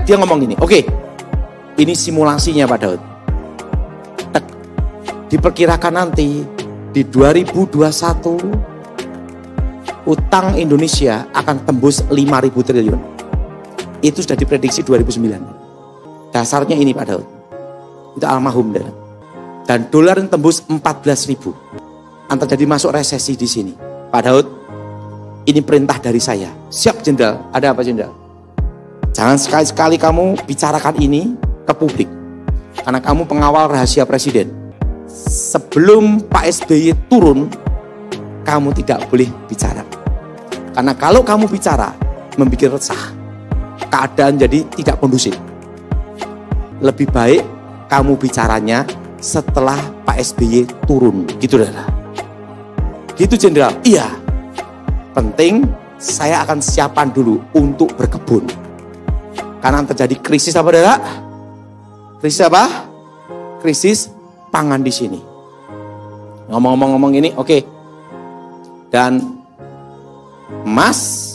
Dia ngomong gini, oke, ini simulasinya Pak Daud. Diperkirakan nanti di 2021 utang Indonesia akan tembus 5.000 triliun. Itu sudah diprediksi 2009. Dasarnya ini Pak Daud. Itu almarhum dan dolar yang tembus 14.000. Antar jadi masuk resesi di sini. Pak Daud, ini perintah dari saya. Siap Jenderal. Ada apa Jenderal? Jangan sekali-sekali kamu bicarakan ini ke publik. Karena kamu pengawal rahasia presiden. Sebelum Pak SBY turun, kamu tidak boleh bicara. Karena kalau kamu bicara, membuat resah. Keadaan jadi tidak kondusif. Lebih baik kamu bicaranya setelah Pak SBY turun. Gitu Saudara. Gitu Jenderal. Iya. Penting saya akan siapkan dulu untuk berkebun. Karena terjadi krisis apa Saudara? Krisis apa? Krisis pangan di sini. Ngomong-ngomong ini, oke. Dan emas,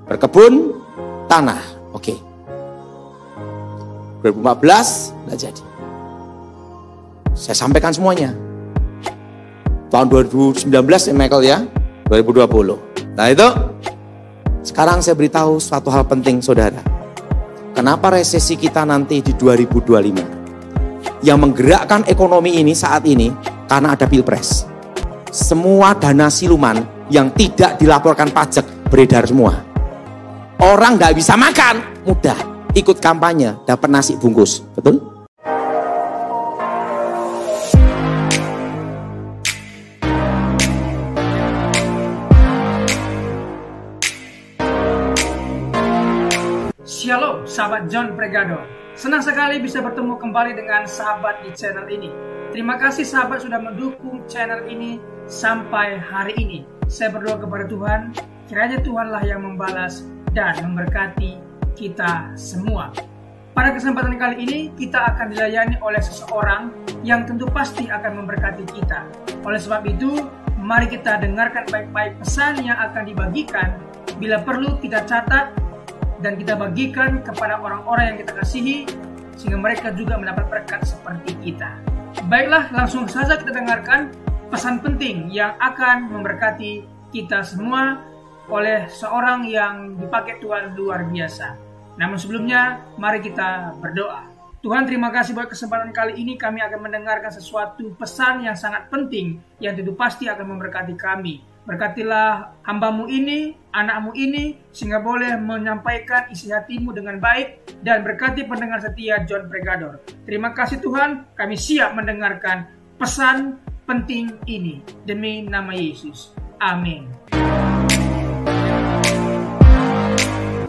berkebun, tanah, oke. 2014 nggak jadi. Saya sampaikan semuanya. Tahun 2019 Michael ya, 2020. Nah itu, sekarang saya beritahu suatu hal penting saudara. Kenapa resesi kita nanti di 2025? Yang menggerakkan ekonomi ini saat ini karena ada pilpres. Semua dana siluman yang tidak dilaporkan pajak beredar semua. Orang nggak bisa makan, mudah ikut kampanye dapat nasi bungkus, betul? Shalom sahabat John Pregador. Senang sekali bisa bertemu kembali dengan sahabat di channel ini. Terima kasih sahabat sudah mendukung channel ini sampai hari ini. Saya berdoa kepada Tuhan, kiranya Tuhanlah yang membalas dan memberkati kita semua. Pada kesempatan kali ini kita akan dilayani oleh seseorang yang tentu pasti akan memberkati kita. Oleh sebab itu, mari kita dengarkan baik-baik pesan yang akan dibagikan. Bila perlu kita catat dan kita bagikan kepada orang-orang yang kita kasihi, sehingga mereka juga mendapat berkat seperti kita. Baiklah, langsung saja kita dengarkan pesan penting yang akan memberkati kita semua oleh seorang yang dipakai Tuhan luar biasa. Namun sebelumnya, mari kita berdoa. Tuhan, terima kasih buat kesempatan kali ini kami akan mendengarkan sesuatu pesan yang sangat penting yang tentu pasti akan memberkati kami. Berkatilah hamba-Mu ini, anak-Mu ini, sehingga boleh menyampaikan isi hati-Mu dengan baik, dan berkati pendengar setia John Pregador. Terima kasih Tuhan, kami siap mendengarkan pesan penting ini. Demi nama Yesus. Amin.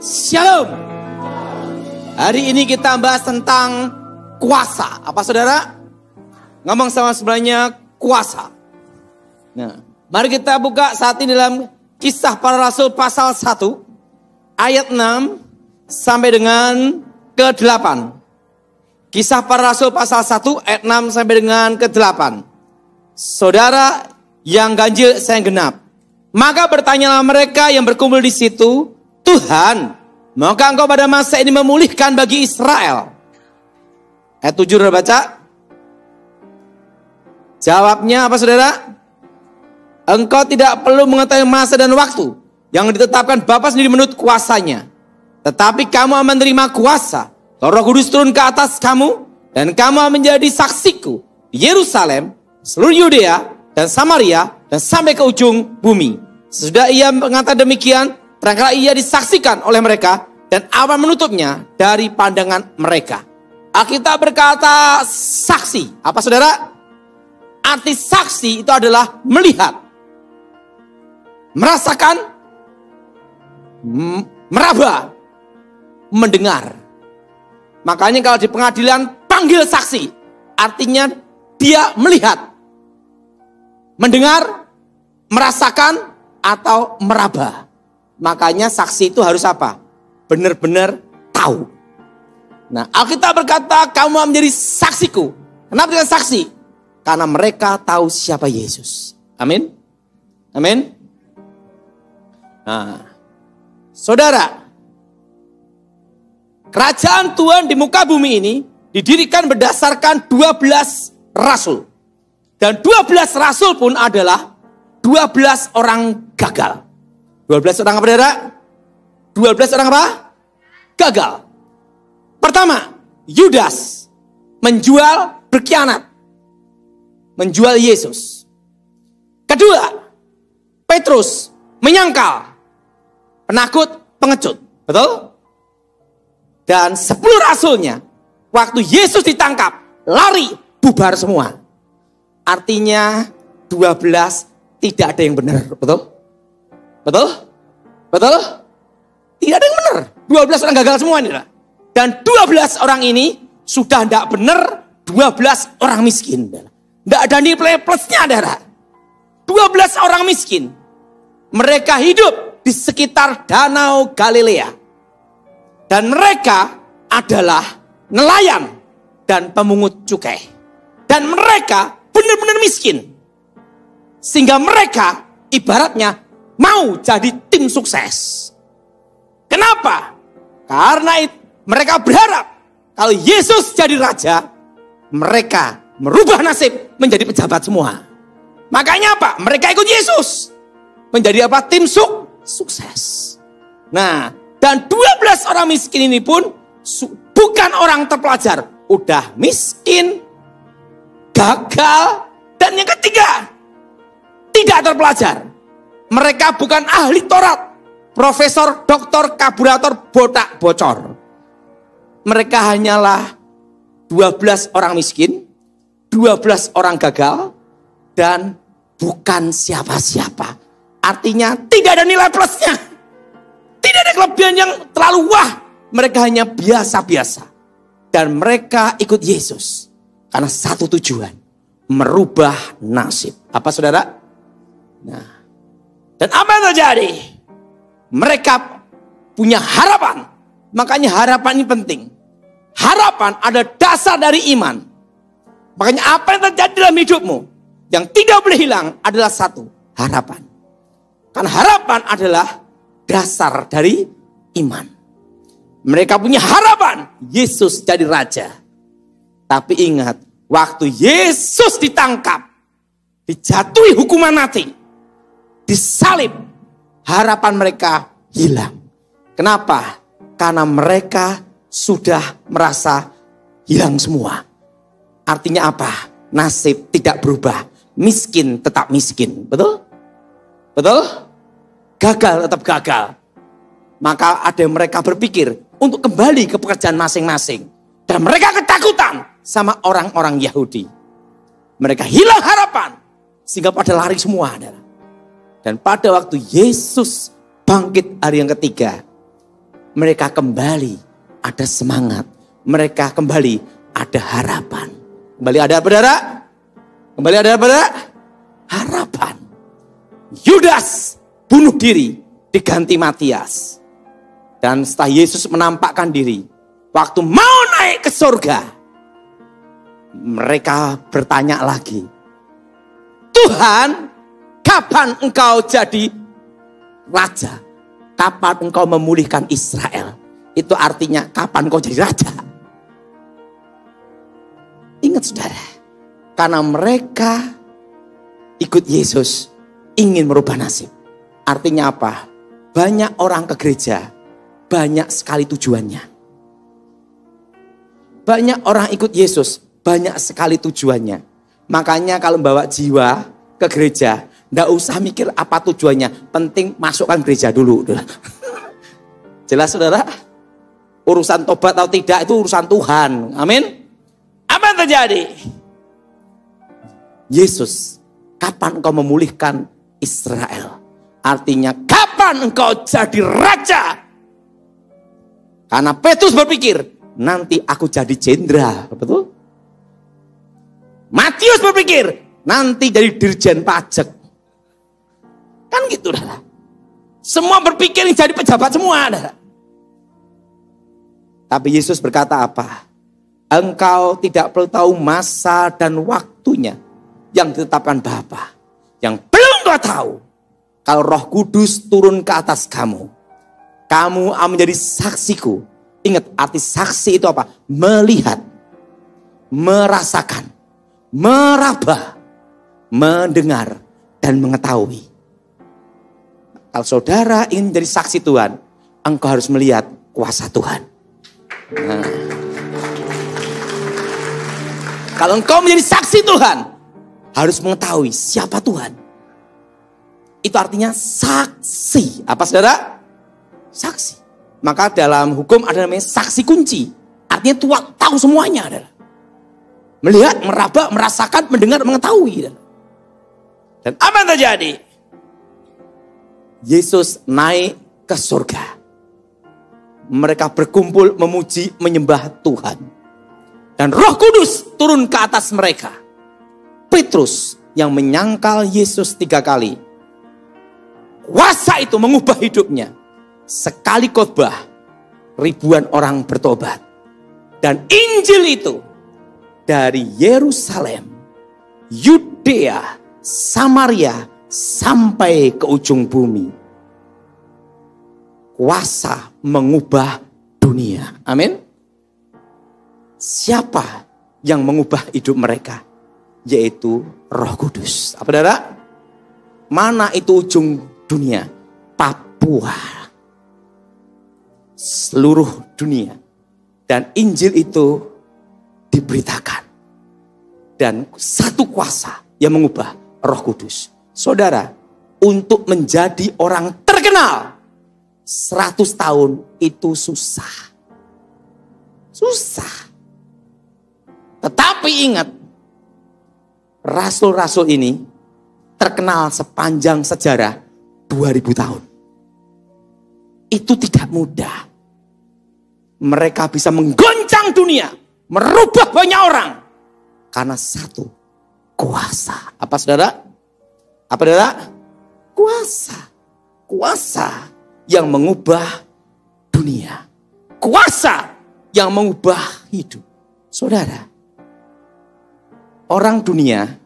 Shalom. Hari ini kita bahas tentang kuasa. Apa saudara? Ngomong sama sebelahnya, kuasa. Nah, mari kita buka saat ini dalam Kisah Para Rasul pasal 1 ayat 6 sampai dengan ke-8. Kisah Para Rasul pasal 1 ayat 6 sampai dengan ke-8. Saudara yang ganjil saya genap. Maka bertanyalah mereka yang berkumpul di situ, Tuhan, maukah engkau pada masa ini memulihkan bagi Israel? Ayat 7 sudah baca. Jawabnya apa saudara? Engkau tidak perlu mengetahui masa dan waktu yang ditetapkan Bapa sendiri menurut kuasanya. Tetapi kamu akan menerima kuasa. Roh Kudus turun ke atas kamu. Dan kamu akan menjadi saksiku di Yerusalem, seluruh Yudea dan Samaria, dan sampai ke ujung bumi. Sesudah ia mengatakan demikian, terangkala ia disaksikan oleh mereka. Dan awan menutupnya dari pandangan mereka. Alkitab berkata saksi. Apa saudara? Arti saksi itu adalah melihat, merasakan, meraba, mendengar. Makanya kalau di pengadilan panggil saksi, artinya dia melihat, mendengar, merasakan, atau meraba. Makanya saksi itu harus apa? Benar-benar tahu. Nah, Alkitab berkata kamu menjadi saksiku. Kenapa dia saksi? Karena mereka tahu siapa Yesus. Amin. Amin. Nah, saudara, Kerajaan Tuhan di muka bumi ini didirikan berdasarkan 12 rasul. Dan 12 rasul pun adalah 12 orang gagal. 12 orang apa, saudara? 12 orang apa? Gagal. Pertama, Yudas menjual, berkhianat. Menjual Yesus. Kedua, Petrus menyangkal. Penakut, pengecut. Betul? Dan 10 rasulnya, waktu Yesus ditangkap, lari, bubar semua. Artinya 12 tidak ada yang benar. Betul? Betul? Betul? Tidak ada yang benar. 12 orang gagal semua ini. Dan 12 orang ini sudah tidak benar, 12 orang miskin. Tidak ada nilai plusnya, saudara. 12 orang miskin. Mereka hidup di sekitar Danau Galilea. Dan mereka adalah nelayan dan pemungut cukai. Dan mereka benar-benar miskin. Sehingga mereka ibaratnya mau jadi tim sukses. Kenapa? Karena mereka berharap kalau Yesus jadi raja, mereka merubah nasib menjadi pejabat semua. Makanya apa? Mereka ikut Yesus. Menjadi apa? Tim sukses. Nah, dan 12 orang miskin ini pun bukan orang terpelajar. Udah miskin, gagal, dan yang ketiga, tidak terpelajar. Mereka bukan ahli Taurat, profesor, doktor, kaburator, botak, bocor. Mereka hanyalah 12 orang miskin, 12 orang gagal, dan bukan siapa-siapa. Artinya tidak ada nilai plusnya. Tidak ada kelebihan yang terlalu wah. Mereka hanya biasa-biasa. Dan mereka ikut Yesus. Karena satu tujuan. Merubah nasib. Apa, saudara? Nah. Dan apa yang terjadi? Mereka punya harapan. Makanya harapan ini penting. Harapan ada dasar dari iman. Makanya apa yang terjadi dalam hidupmu, yang tidak boleh hilang adalah satu, harapan. Karena harapan adalah dasar dari iman. Mereka punya harapan, Yesus jadi raja. Tapi ingat, waktu Yesus ditangkap, dijatuhi hukuman mati, disalib, harapan mereka hilang. Kenapa? Karena mereka sudah merasa hilang semua. Artinya apa? Nasib tidak berubah. Miskin tetap miskin. Betul? Betul? Gagal tetap gagal. Maka ada yang mereka berpikir untuk kembali ke pekerjaan masing-masing. Dan mereka ketakutan sama orang-orang Yahudi. Mereka hilang harapan. Sehingga pada lari semua. Dan pada waktu Yesus bangkit hari yang ketiga, mereka kembali ada semangat. Mereka kembali ada harapan. Kembali ada apa, saudara? Kembali ada apa, saudara? Harapan. Yudas bunuh diri diganti Matias. Dan setelah Yesus menampakkan diri, waktu mau naik ke surga, mereka bertanya lagi, Tuhan, kapan engkau jadi raja? Kapan engkau memulihkan Israel? Itu artinya kapan engkau jadi raja? Ingat, saudara, karena mereka ikut Yesus ingin merubah nasib. Artinya apa? Banyak orang ke gereja, banyak sekali tujuannya. Banyak orang ikut Yesus, banyak sekali tujuannya. Makanya kalau bawa jiwa ke gereja, nggak usah mikir apa tujuannya. Penting masukkan gereja dulu. Jelas, saudara? Urusan tobat atau tidak itu urusan Tuhan. Amin. Apa yang terjadi? Yesus, kapan engkau memulihkan Israel? Artinya kapan engkau jadi raja? Karena Petrus berpikir, nanti aku jadi jenderal. Betul? Matius berpikir, nanti jadi dirjen pajak. Kan gitu, saudara. Semua berpikir jadi pejabat semua, saudara. Tapi Yesus berkata apa? Engkau tidak perlu tahu masa dan waktunya yang ditetapkan Bapa. Yang belum kau tahu, kalau Roh Kudus turun ke atas kamu, kamu akan menjadi saksiku Ingat, arti saksi itu apa? Melihat, merasakan, meraba, mendengar, dan mengetahui. Kalau saudara ingin jadi saksi Tuhan, engkau harus melihat kuasa Tuhan. Nah. Kalau engkau menjadi saksi Tuhan, harus mengetahui siapa Tuhan. Itu artinya saksi. Apa saudara? Saksi. Maka dalam hukum ada namanya saksi kunci. Artinya Tuhan tahu semuanya adalah. Melihat, meraba, merasakan, mendengar, mengetahui. Dan apa yang terjadi? Yesus naik ke surga. Mereka berkumpul memuji, menyembah Tuhan. Dan Roh Kudus turun ke atas mereka. Petrus yang menyangkal Yesus 3 kali. Kuasa itu mengubah hidupnya. Sekali khotbah, ribuan orang bertobat. Dan Injil itu dari Yerusalem, Yudea, Samaria, sampai ke ujung bumi. Kuasa mengubah dunia. Amin. Siapa yang mengubah hidup mereka? Yaitu Roh Kudus. Apa saudara? Mana itu ujung dunia? Papua. Seluruh dunia. Dan Injil itu diberitakan. Dan satu kuasa yang mengubah, Roh Kudus. Saudara, untuk menjadi orang terkenal 100 tahun itu susah. Susah. Tetapi ingat, rasul-rasul ini terkenal sepanjang sejarah 2000 tahun. Itu tidak mudah. Mereka bisa menggoncang dunia, merubah banyak orang. Karena satu, kuasa. Apa saudara? Apa saudara? Kuasa. Kuasa yang mengubah dunia. Kuasa yang mengubah hidup. Saudara, orang dunia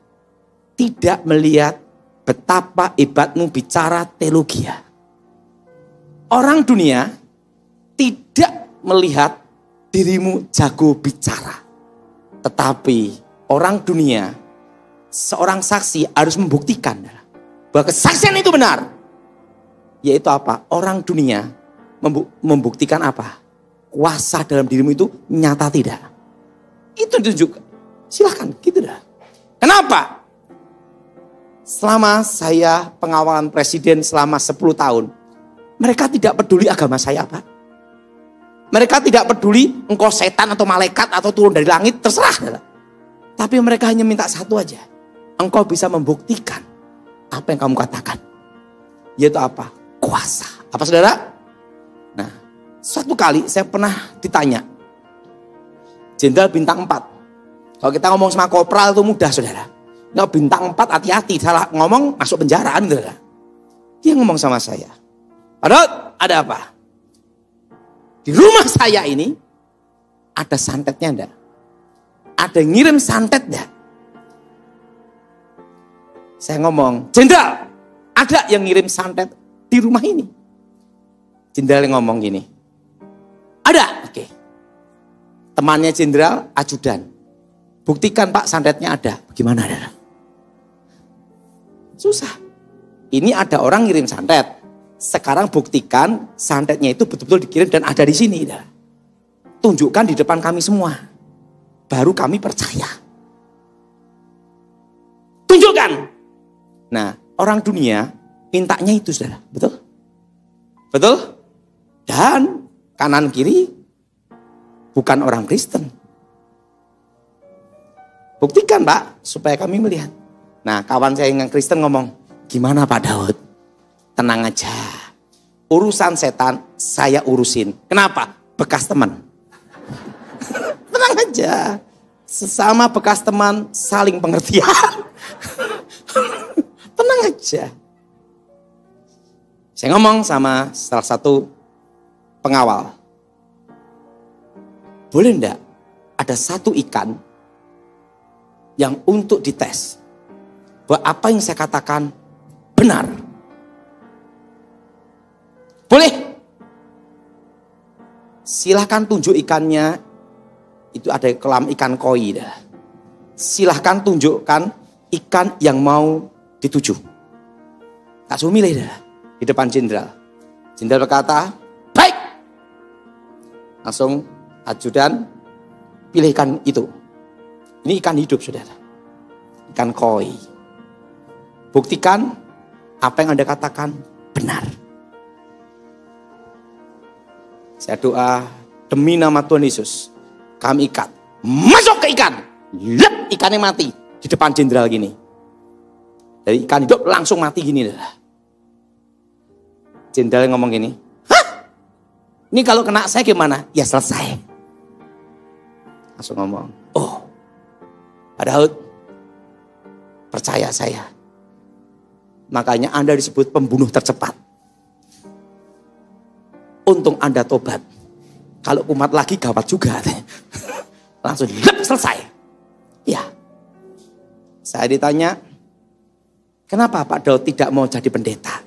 tidak melihat betapa hebatmu bicara teologi. Orang dunia tidak melihat dirimu jago bicara. Tetapi orang dunia, seorang saksi harus membuktikan bahwa kesaksian itu benar. Yaitu apa? Orang dunia membuktikan apa? Kuasa dalam dirimu itu nyata tidak. Itu ditunjukkan. Silahkan, gitu dah. Kenapa? Selama saya pengawalan presiden selama 10 tahun, mereka tidak peduli agama saya apa. Mereka tidak peduli engkau setan atau malaikat atau turun dari langit, terserah. Tapi mereka hanya minta satu aja. Engkau bisa membuktikan apa yang kamu katakan. Yaitu apa? Kuasa. Apa saudara? Nah, suatu kali saya pernah ditanya. Jenderal bintang 4. Kalau kita ngomong sama kopral itu mudah saudara. Nggak bintang 4 hati-hati. Salah ngomong masuk penjara. Saudara. Dia ngomong sama saya. Padahal ada apa? Di rumah saya ini ada santetnya enggak? Ada yang ngirim santet enggak? Saya ngomong, Jenderal, ada yang ngirim santet di rumah ini? Jenderal ngomong gini. Ada, oke. Temannya jenderal, ajudan. Buktikan Pak santetnya ada. Bagaimana ada? Susah. Ini ada orang ngirim santet. Sekarang buktikan santetnya itu betul-betul dikirim dan ada di sini. Tunjukkan di depan kami semua. Baru kami percaya. Tunjukkan. Nah, orang dunia mintanya itu saudara. Betul? Betul? Dan kanan kiri bukan orang Kristen. Buktikan Pak, supaya kami melihat. Nah, kawan saya yang Kristen ngomong, gimana Pak Daud? Tenang aja. Urusan setan saya urusin. Kenapa? Bekas teman. Tenang aja. Sesama bekas teman saling pengertian. Tenang aja. Saya ngomong sama salah satu pengawal. Boleh enggak ada satu ikan yang untuk dites bahwa apa yang saya katakan benar? Boleh? silahkan tunjuk ikannya. Itu ada kolam ikan koi dah. Silahkan tunjukkan ikan yang mau dituju. Tak suruh milih dah di depan jenderal. Jenderal berkata, baik. Langsung ajudan pilih ikan itu. Ini ikan hidup, saudara. Ikan koi. Buktikan apa yang Anda katakan benar. Saya doa demi nama Tuhan Yesus, kami ikat, masuk ke ikan, lep, ikannya mati di depan jenderal gini. Dari ikan hidup langsung mati gini. Jenderal ngomong gini, hah? Ini kalau kena saya gimana? Ya selesai. Langsung ngomong, oh, Pak Daud, percaya saya. Makanya Anda disebut pembunuh tercepat. Untung Anda tobat. Kalau kumat lagi gawat juga. Langsung selesai. Ya. Saya ditanya, kenapa Pak Daud tidak mau jadi pendeta?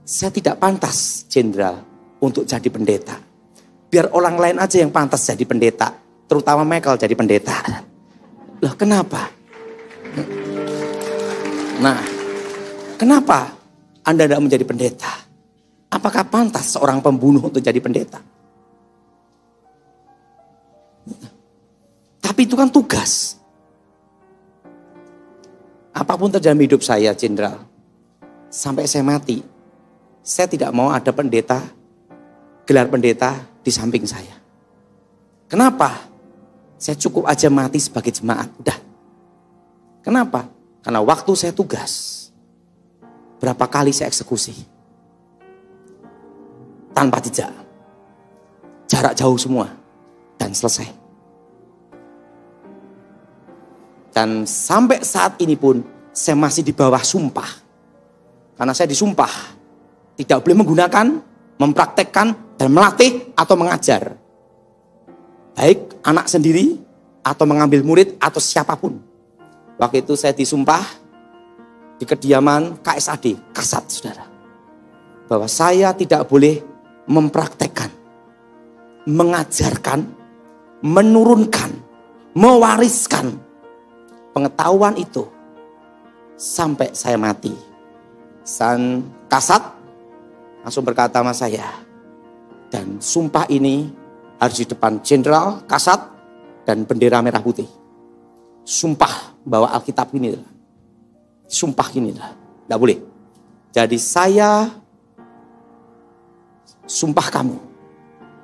Saya tidak pantas, jenderal, untuk jadi pendeta. Biar orang lain aja yang pantas jadi pendeta. Terutama Michael jadi pendeta. Loh kenapa? Nah, kenapa Anda tidak menjadi pendeta? Apakah pantas seorang pembunuh untuk jadi pendeta? Tapi itu kan tugas. Apapun terjadi dalam hidup saya, jenderal, sampai saya mati, saya tidak mau ada pendeta, gelar pendeta di samping saya. Kenapa? Saya cukup aja mati sebagai jemaat. Udah. Kenapa? Karena waktu saya tugas, berapa kali saya eksekusi. Tanpa jejak. Jarak jauh semua. Dan selesai. Dan sampai saat ini pun saya masih di bawah sumpah. Karena saya disumpah tidak boleh menggunakan, mempraktekkan, dan melatih atau mengajar. Baik anak sendiri atau mengambil murid atau siapapun. Waktu itu saya disumpah di kediaman KSAD, Kasat, saudara. Bahwa saya tidak boleh mempraktekkan, mengajarkan, menurunkan, mewariskan pengetahuan itu sampai saya mati. San Kasat langsung berkata sama saya, dan sumpah ini harus di depan jenderal, Kasat, dan bendera merah putih. Sumpah bawa Alkitab ini. Sumpah ini. Tidak boleh. Jadi saya sumpah kamu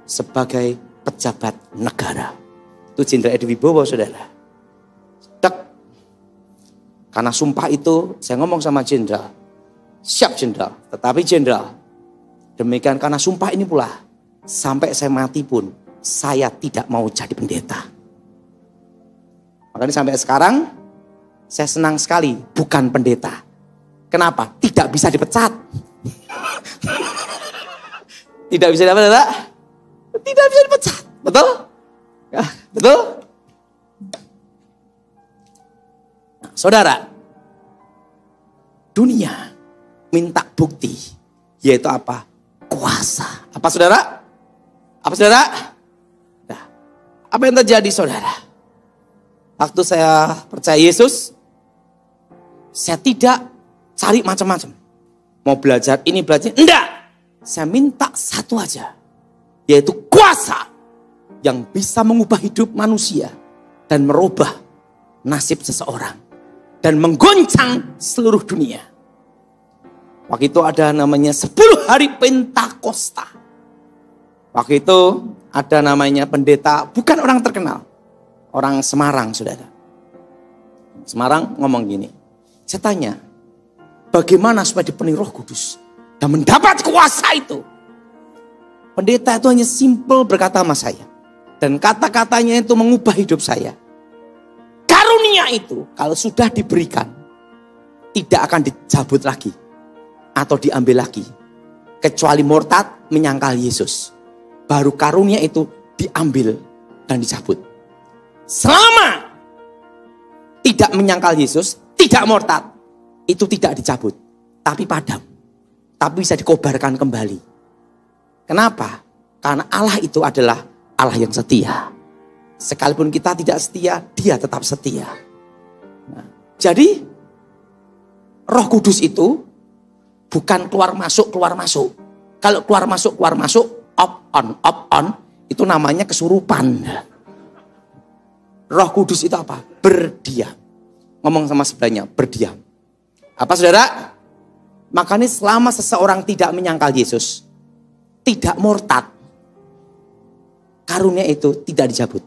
sebagai pejabat negara. Itu Jenderal Edi Wibowo, saudara. Dek. Karena sumpah itu saya ngomong sama jenderal. Siap jenderal. Tetapi jenderal, demikian karena sumpah ini pula, sampai saya mati pun saya tidak mau jadi pendeta. Makanya sampai sekarang saya senang sekali bukan pendeta. Kenapa? Tidak bisa dipecat. Tidak bisa dapat, tidak bisa dipecat, betul? Ya, betul? Nah, saudara, dunia minta bukti, yaitu apa? Kuasa. Apa saudara? Apa saudara? Nah, apa yang terjadi saudara? Waktu saya percaya Yesus, saya tidak cari macam-macam. Mau belajar ini, belajar enggak. Saya minta satu aja, yaitu kuasa yang bisa mengubah hidup manusia dan merubah nasib seseorang dan menggoncang seluruh dunia. Waktu itu ada namanya 10 hari Pentakosta. Waktu itu ada namanya pendeta, bukan orang terkenal, orang Semarang, saudara. Semarang ngomong gini, saya tanya, bagaimana supaya dipenuhi Roh Kudus dan mendapat kuasa itu? Pendeta itu hanya simple berkata sama saya. Dan kata-katanya itu mengubah hidup saya. Karunia itu kalau sudah diberikan, tidak akan dicabut lagi atau diambil lagi. Kecuali murtad menyangkal Yesus. Baru karunia itu diambil dan dicabut. Selama tidak menyangkal Yesus, tidak murtad, itu tidak dicabut. Tapi padam. Tapi bisa dikobarkan kembali. Kenapa? Karena Allah itu adalah Allah yang setia. Sekalipun kita tidak setia, dia tetap setia. Nah, jadi Roh Kudus itu bukan keluar masuk. Kalau keluar masuk, up on, itu namanya kesurupan. Roh Kudus itu apa? Berdiam. Ngomong sama sebelahnya, berdiam. Apa saudara? Makanya selama seseorang tidak menyangkal Yesus, tidak murtad, karunia itu tidak dicabut.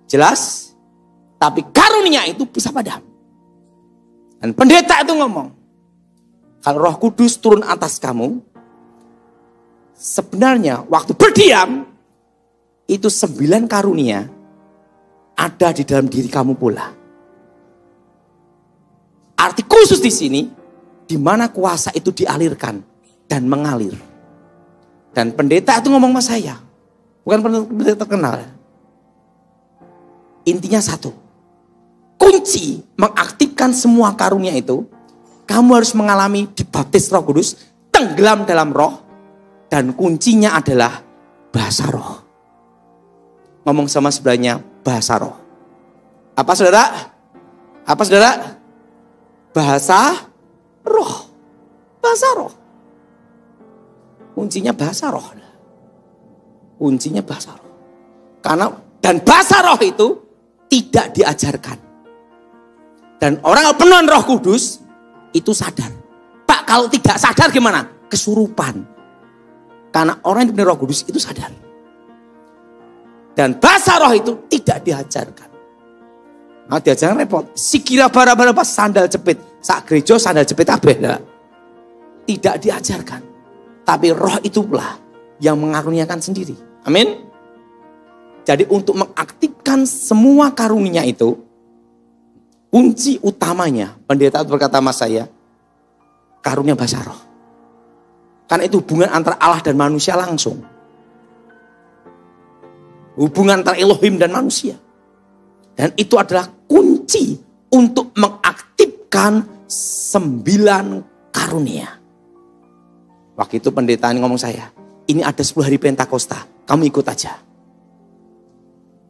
Jelas? Tapi karunia itu bisa padam. Dan pendeta itu ngomong, kalau Roh Kudus turun atas kamu, sebenarnya waktu berdiam, itu 9 karunia ada di dalam diri kamu pula. Arti khusus di sini, di mana kuasa itu dialirkan dan mengalir. Dan pendeta itu ngomong sama saya, bukan pendeta terkenal. Intinya satu, kunci mengaktifkan semua karunia itu, kamu harus mengalami dibaptis Roh Kudus, tenggelam dalam Roh, dan kuncinya adalah bahasa Roh. Ngomong sama sebelahnya, bahasa Roh. Apa saudara? Apa saudara? Bahasa Roh. Bahasa Roh. Kuncinya bahasa Roh. Kuncinya bahasa Roh. Karena dan bahasa Roh itu tidak diajarkan. Dan orang yang penuh Roh Kudus itu sadar. Pak, kalau tidak sadar gimana? Kesurupan. Karena orang yang penuh Roh Kudus itu sadar. Dan bahasa Roh itu tidak diajarkan. Nah, diajarkan repot. Sikira bara-bara pas sandal jepit. Sak gereja sandal jepit kabeh. Tidak diajarkan. Tapi Roh itu pula yang mengaruniakan sendiri. Amin. Jadi untuk mengaktifkan semua karunia itu, kunci utamanya, pendeta berkata sama saya, karunia bahasa Roh. Karena itu hubungan antara Allah dan manusia langsung. Hubungan antara Elohim dan manusia. Dan itu adalah kunci untuk mengaktifkan 9 karunia. Waktu itu pendeta ngomong saya, ini ada 10 hari Pentakosta, kamu ikut aja.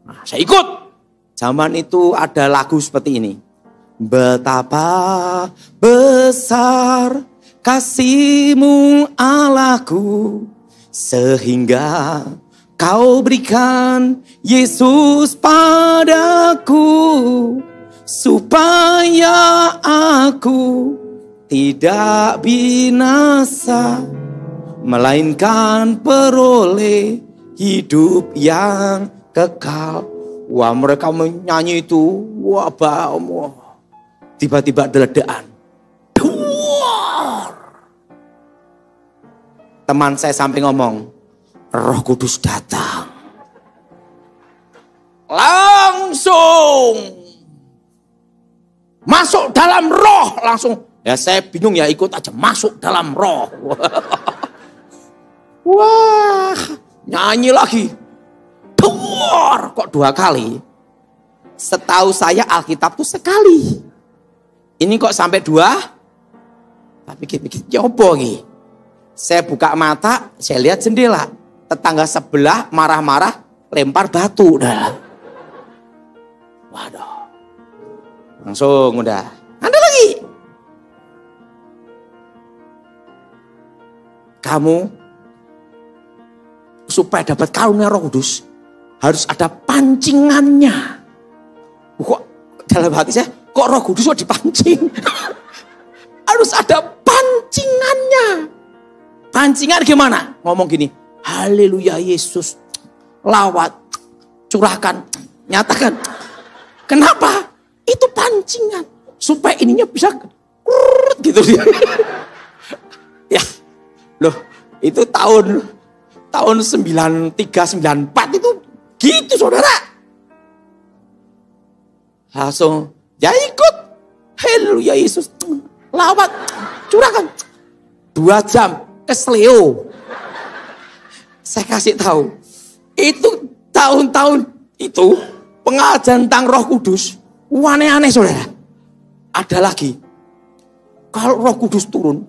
Nah, saya ikut. Zaman itu ada lagu seperti ini. Betapa besar kasih-Mu Allahku, sehingga Kau berikan Yesus padaku, supaya aku tidak binasa, melainkan peroleh hidup yang kekal. Wah, mereka menyanyi itu, wah, tiba-tiba deledaan. Teman saya sampai ngomong, Roh Kudus datang. Langsung masuk dalam Roh, langsung. Ya saya bingung ya, ikut aja masuk dalam Roh. Wah, nyanyi lagi. Kok 2 kali? Setahu saya Alkitab tuh sekali. Ini kok sampai 2? Tapi pikir-pikir, coba nih. Saya buka mata, saya lihat jendela. Tetangga sebelah marah-marah, lempar batu. Waduh. Langsung udah. Ada lagi. Kamu supaya dapat karunia Roh Kudus harus ada pancingannya. Kok dalam hati saya, kok Roh Kudus kok dipancing? Harus ada pancingannya. Pancingan gimana? Ngomong gini, haleluya Yesus, lawat, curahkan, nyatakan. Kenapa? Itu pancingan. Supaya ininya bisa gitu. Ya, loh, itu tahun 93, 94 itu gitu saudara. Langsung, ya ikut. Haleluya Yesus, lawat, curahkan. 2 jam, kesleo. Saya kasih tahu, itu tahun-tahun itu pengajaran tentang Roh Kudus, aneh-aneh saudara. Ada lagi, kalau Roh Kudus turun,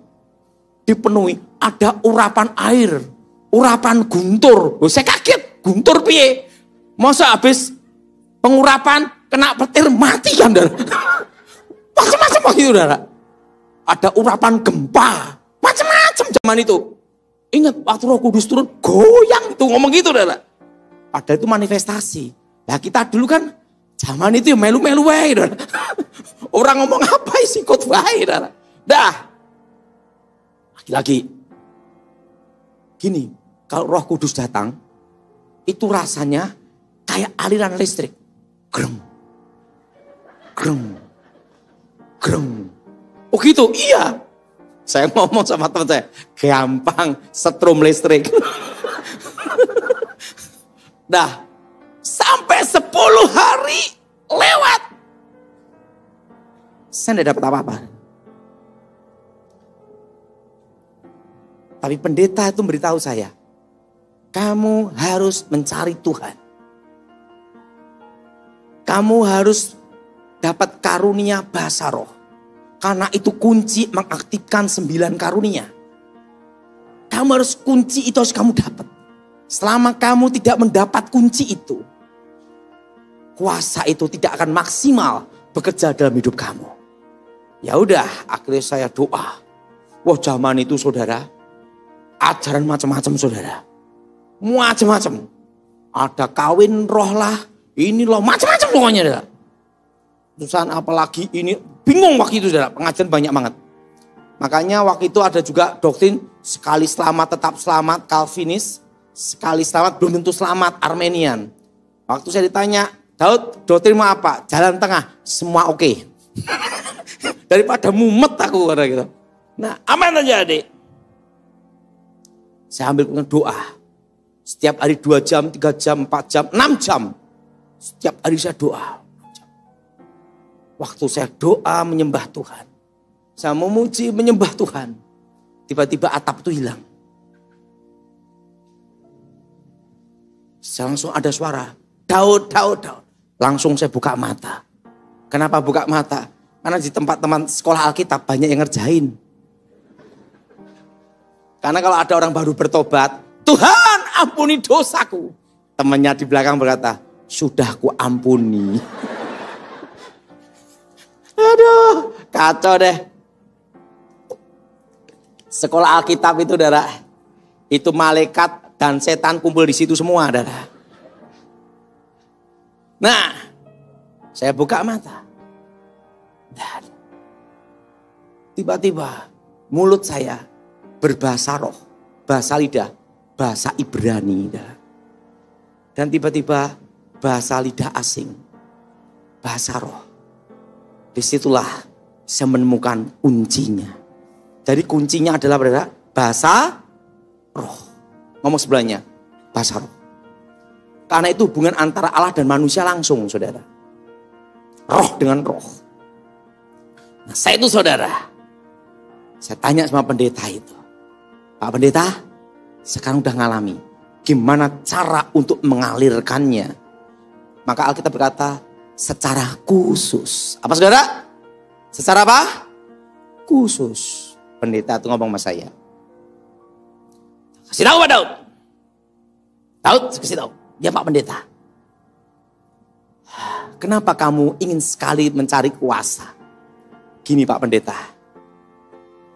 dipenuhi, ada urapan air. urapan guntur. Saya kaget, guntur piye? Masa habis pengurapan kena petir mati kan, Saudara? Macam-macam begitu, Saudara. Ada urapan gempa, macam-macam zaman itu. Ingat waktu Roh Kudus turun, goyang itu ngomong gitu, Saudara. Ada itu manifestasi. Nah kita dulu kan zaman itu ya melu-melu wae, Saudara. Orang ngomong apa isi ikut wae, Saudara. Dah. Lagi-lagi gini, kalau Roh Kudus datang, itu rasanya kayak aliran listrik. Greng. Greng. Greng. Oh gitu, iya. Saya ngomong sama teman saya, gampang setrum listrik. Dah, sampai 10 hari lewat. Saya tidak dapat apa-apa. Tapi pendeta itu memberitahu saya, kamu harus mencari Tuhan. Kamu harus dapat karunia bahasa roh. Karena itu kunci mengaktifkan 9 karunia. Kamu harus kunci itu harus kamu dapat. Selama kamu tidak mendapat kunci itu, kuasa itu tidak akan maksimal bekerja dalam hidup kamu. Ya udah, akhirnya saya doa. Wah, zaman itu Saudara, ajaran macam-macam Saudara. Macam-macam. Ada kawin roh lah, ini loh, macam-macam pokoknya, Saudara. Terusan apalagi ini, bingung waktu itu, Saudara. Pengajian banyak banget. Makanya waktu itu ada juga doktrin sekali selamat tetap selamat, Calvinis. Sekali selamat belum tentu selamat, Armenian. Waktu saya ditanya, Daud, doktrin mau apa? Jalan tengah, semua oke. Daripada mumet aku karena gitu. Nah, aman aja, Adik. Saya ambil doa. Setiap hari 2 jam, 3 jam, 4 jam, 6 jam. Setiap hari saya doa. Waktu saya doa menyembah Tuhan, saya memuji menyembah Tuhan, tiba-tiba atap itu hilang. Saya langsung ada suara, Daud, Daud, Daud. Langsung saya buka mata. Kenapa buka mata? Karena di tempat teman sekolah Alkitab banyak yang ngerjain. Karena kalau ada orang baru bertobat, Tuhan ampuni dosaku. Temannya di belakang berkata, sudah ku ampuni. Aduh, kacau deh. Sekolah Alkitab itu, Saudara, itu malaikat dan setan kumpul di situ semua, Saudara. Nah, saya buka mata. Dan tiba-tiba mulut saya berbahasa roh, bahasa lidah, bahasa Ibrani, Saudara. Dan tiba-tiba bahasa lidah asing, bahasa roh. Disitulah saya menemukan kuncinya. Jadi kuncinya adalah bahasa roh. Ngomong sebelahnya, bahasa roh. Karena itu hubungan antara Allah dan manusia langsung, Saudara. Roh dengan roh. Nah, saya itu, Saudara, saya tanya sama pendeta itu. Pak Pendeta, sekarang udah ngalami. Gimana cara untuk mengalirkannya? Maka Alkitab berkata, secara khusus. Apa, Saudara? Secara apa? Khusus. Pendeta itu ngomong sama saya. Kasih tahu Pak Daud. Daud, kasih tahu. Ya Pak Pendeta. Kenapa kamu ingin sekali mencari kuasa? Gini Pak Pendeta.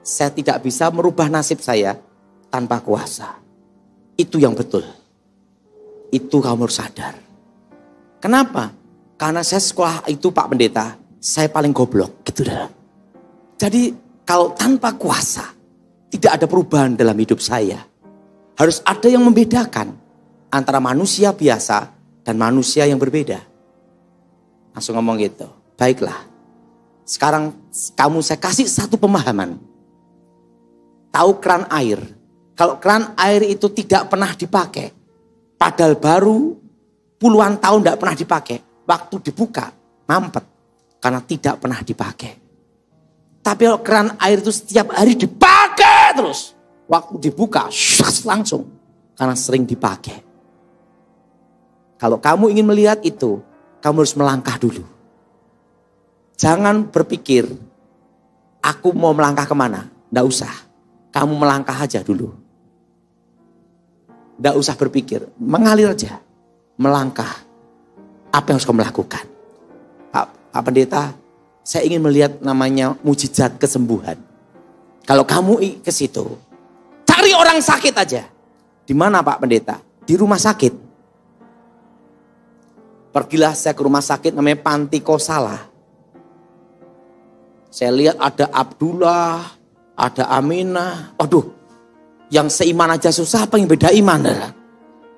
Saya tidak bisa merubah nasib saya tanpa kuasa. Itu yang betul. Itu kamu harus sadar. Kenapa? Karena saya sekolah itu Pak Pendeta, saya paling goblok gitu dah. Jadi kalau tanpa kuasa, tidak ada perubahan dalam hidup saya. Harus ada yang membedakan antara manusia biasa dan manusia yang berbeda. Langsung ngomong gitu, baiklah. Sekarang kamu saya kasih satu pemahaman. Tahu keran air. Kalau keran air itu tidak pernah dipakai, padahal baru puluhan tahun tidak pernah dipakai. Waktu dibuka, mampet. Karena tidak pernah dipakai. Tapi kalau keran air itu setiap hari dipakai terus. Waktu dibuka, langsung. Karena sering dipakai. Kalau kamu ingin melihat itu, kamu harus melangkah dulu. Jangan berpikir, aku mau melangkah kemana. Nggak usah. Kamu melangkah aja dulu. Tidak usah berpikir, mengalir aja. Melangkah. Apa yang harus kamu lakukan? Pak Pendeta, saya ingin melihat namanya mujizat kesembuhan. Kalau kamu ke situ, cari orang sakit aja. Di mana Pak Pendeta? Di rumah sakit. Pergilah saya ke rumah sakit namanya Panti Kosala. Saya lihat ada Abdullah, ada Aminah. Aduh, yang seiman aja susah, apa yang beda iman?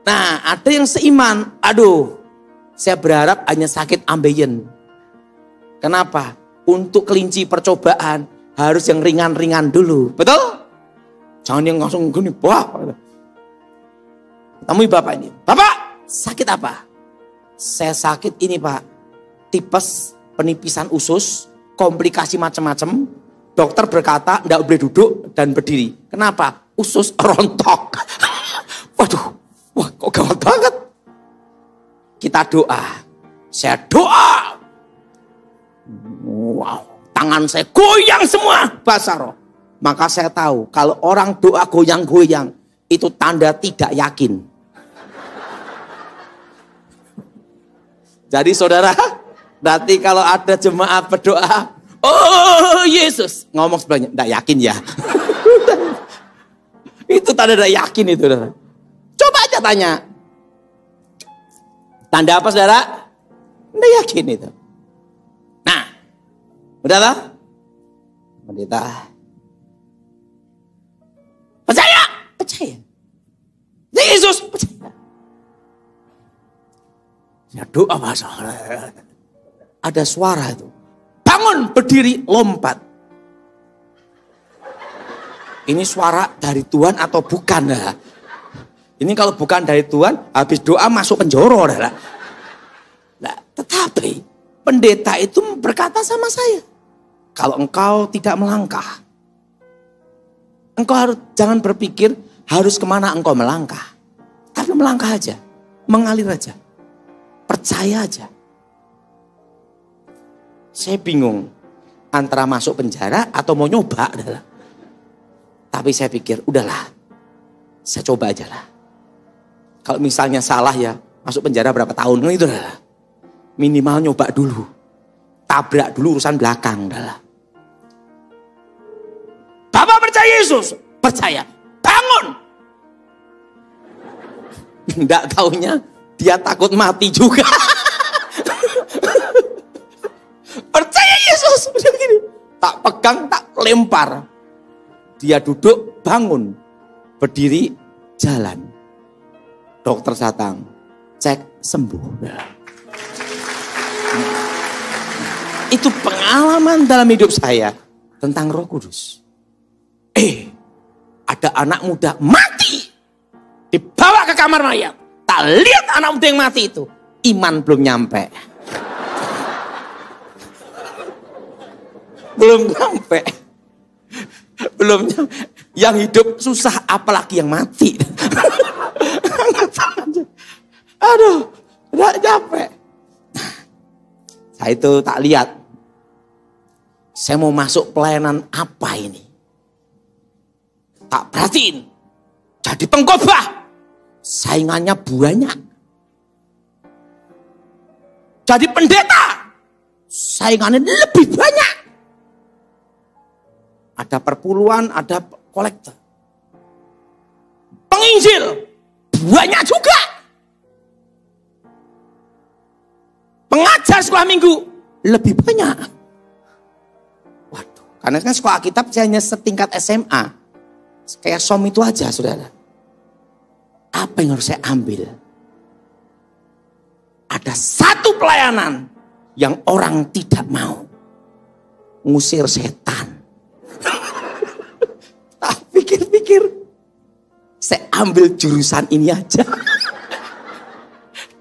Nah, ada yang seiman. Aduh, saya berharap hanya sakit ambeien. Kenapa? Untuk kelinci percobaan harus yang ringan-ringan dulu. Betul? Jangan yang langsung gini. Wah. Temui bapak ini. Bapak, sakit apa? Saya sakit ini Pak. Tipes, penipisan usus, komplikasi macam-macam. Dokter berkata tidak boleh duduk dan berdiri. Kenapa? Usus rontok. Waduh, wah kok gawat banget. Kita doa. Saya doa. Wow, tangan saya goyang semua. Bahasa roh. Maka saya tahu kalau orang doa goyang-goyang itu tanda tidak yakin. Jadi saudara, nanti kalau ada jemaat berdoa, oh Yesus, ngomong sebelahnya, tidak yakin ya. Itu tanda tidak yakin itu. Coba aja tanya. Tanda apa saudara? Tidak yakin itu. Nah, udah lah. Pendeta. Percaya. Percaya. Yesus percaya. Ya doa bahasa. Ada suara itu. Bangun, berdiri, lompat. Ini suara dari Tuhan atau bukan? Nah, ini kalau bukan dari Tuhan, habis doa masuk penjoro. Nah, tetapi pendeta itu berkata sama saya, kalau engkau tidak melangkah, engkau harus jangan berpikir harus kemana engkau melangkah. Tapi melangkah aja, mengalir aja, percaya aja. Saya bingung antara masuk penjara atau mau nyoba adalah. Tapi saya pikir udahlah, saya coba aja lah. Kalau misalnya salah ya masuk penjara berapa tahun itu adalah. Minimal nyoba dulu, tabrak dulu urusan belakang adalah. Bapak percaya Yesus? Percaya. Bangun. Nggak taunya dia takut mati juga. Percaya Yesus. Begini. Tak pegang, tak lempar. Dia duduk, bangun. Berdiri, jalan. Dokter datang. Cek, sembuh. Itu pengalaman dalam hidup saya. Tentang Roh Kudus. Ada anak muda mati. Dibawa ke kamar mayat. Tak lihat anak muda yang mati itu. Iman belum nyampe. Belum nyampe. Belum nyampe. Yang hidup susah apalagi yang mati. Aduh, tidak nyampe. Saya itu tak lihat. Saya mau masuk pelayanan apa ini? Tak perhatiin. Jadi pengkhotbah. Saingannya banyak. Jadi pendeta. Saingannya lebih banyak. Ada perpuluhan, ada kolektor. Penginjil. Banyak juga. Pengajar sekolah minggu. Lebih banyak. Waduh. Karena kan sekolah Alkitab hanya setingkat SMA. Kayak som itu aja saudara. Apa yang harus saya ambil? Ada satu pelayanan yang orang tidak mau. Ngusir setan. Tak pikir-pikir. Saya ambil jurusan ini aja.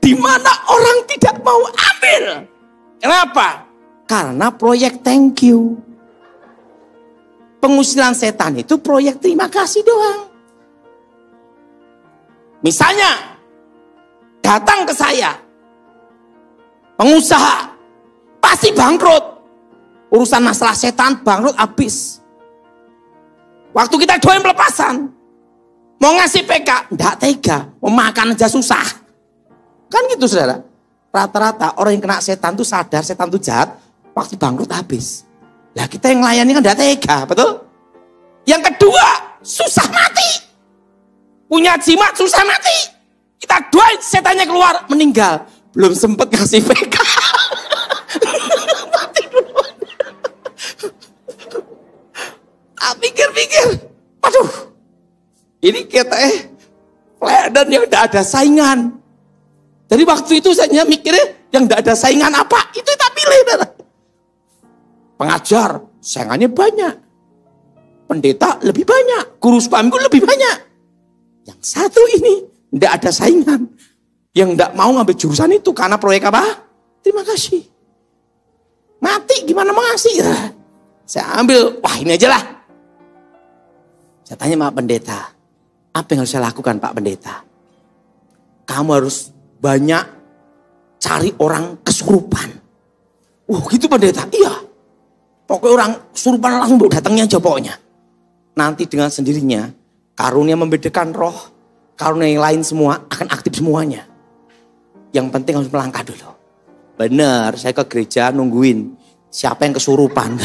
Di mana orang tidak mau ambil. Kenapa? Karena proyek thank you. Pengusiran setan itu proyek terima kasih doang. Misalnya, datang ke saya, pengusaha, pasti bangkrut. Urusan masalah setan, bangkrut, habis. Waktu kita doain pelepasan, Mau ngasih PK, enggak tega. Mau makan aja susah. Kan gitu saudara. Rata-rata orang yang kena setan tuh sadar setan tuh jahat. Waktu bangkrut habis. Lah kita yang layani kan enggak tega, betul? Yang kedua, susah mati. Punya jimat susah mati. Kita doain setannya keluar, meninggal. Belum sempat ngasih PK. Mati duluan. Pikir-pikir. Waduh. Ini kita dan yang tidak ada saingan. Jadi waktu itu saya mikirnya yang tidak ada saingan apa? Itu tak pilih. Pengajar, saingannya banyak. Pendeta lebih banyak. Guru spamku lebih banyak. Yang satu ini tidak ada saingan. Yang tidak mau ngambil jurusan itu karena proyek apa? Terima kasih. Mati gimana mau ngasih? Saya ambil, wah ini aja lah. Saya tanya sama pendeta, apa yang harus saya lakukan Pak Pendeta? Kamu harus banyak cari orang kesurupan. Gitu pendeta? Iya. Pokoknya orang kesurupan langsung datangnya aja pokoknya. Nanti dengan sendirinya, karunia membedakan roh, karunia yang lain semua akan aktif semuanya. Yang penting harus melangkah dulu. Benar, saya ke gereja nungguin siapa yang kesurupan.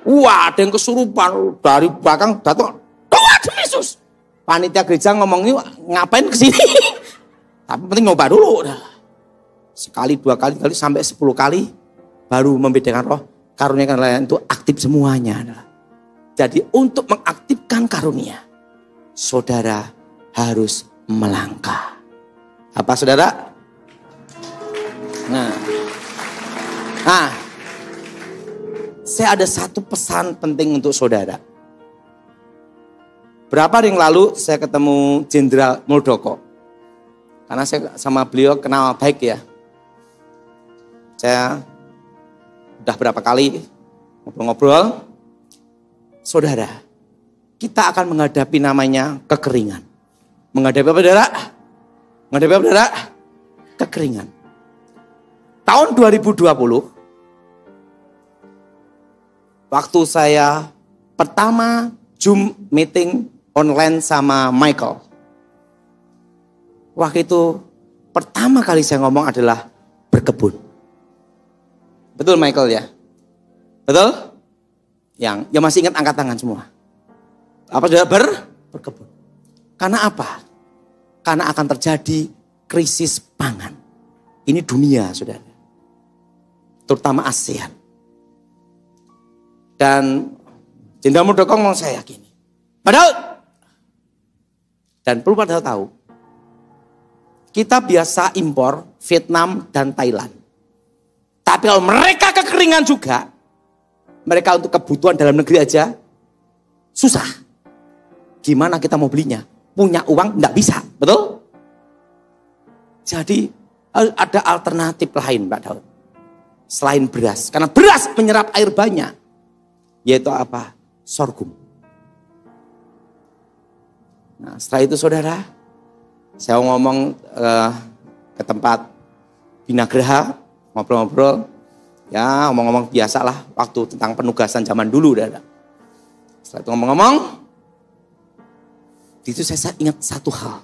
Wah, ada yang kesurupan dari belakang datang. Tuhan Yesus. Panitia gereja ngomong ini ngapain kesini? Tapi penting nyoba dulu. Sekali, dua kali, sampai 10 kali baru membedakan roh. Karunia yang lain itu aktif semuanya. Jadi untuk mengaktifkan karunia, saudara harus melangkah. Apa saudara? Nah, saya ada satu pesan penting untuk saudara. Berapa hari yang lalu saya ketemu Jenderal Muldoko. Karena saya sama beliau kenal baik ya. Saya udah berapa kali ngobrol-ngobrol. Saudara, kita akan menghadapi namanya kekeringan. Menghadapi apa saudara? Menghadapi apa saudara? Kekeringan. Tahun 2020, waktu saya pertama Zoom meeting online sama Michael. Waktu itu pertama kali saya ngomong adalah berkebun. Betul Michael ya? Betul? Yang masih ingat angkat tangan semua. Apa sudah berkebun? Karena apa? Karena akan terjadi krisis pangan. Ini dunia saudara. Terutama ASEAN. Dan Jenderal Muldoko ngomong saya yakini. Padahal, dan perlu pada tahu, kita biasa impor Vietnam dan Thailand. Tapi kalau mereka kekeringan juga, mereka untuk kebutuhan dalam negeri aja, susah. Gimana kita mau belinya? Punya uang enggak bisa, betul? Jadi ada alternatif lain Pak Daud. Selain beras, karena beras menyerap air banyak. Yaitu apa? Sorghum. Nah setelah itu saudara, saya ngomong ke tempat Binagraha, ngobrol-ngobrol. Ya ngomong-ngomong biasalah waktu tentang penugasan zaman dulu. Setelah itu ngomong-ngomong, itu saya ingat satu hal.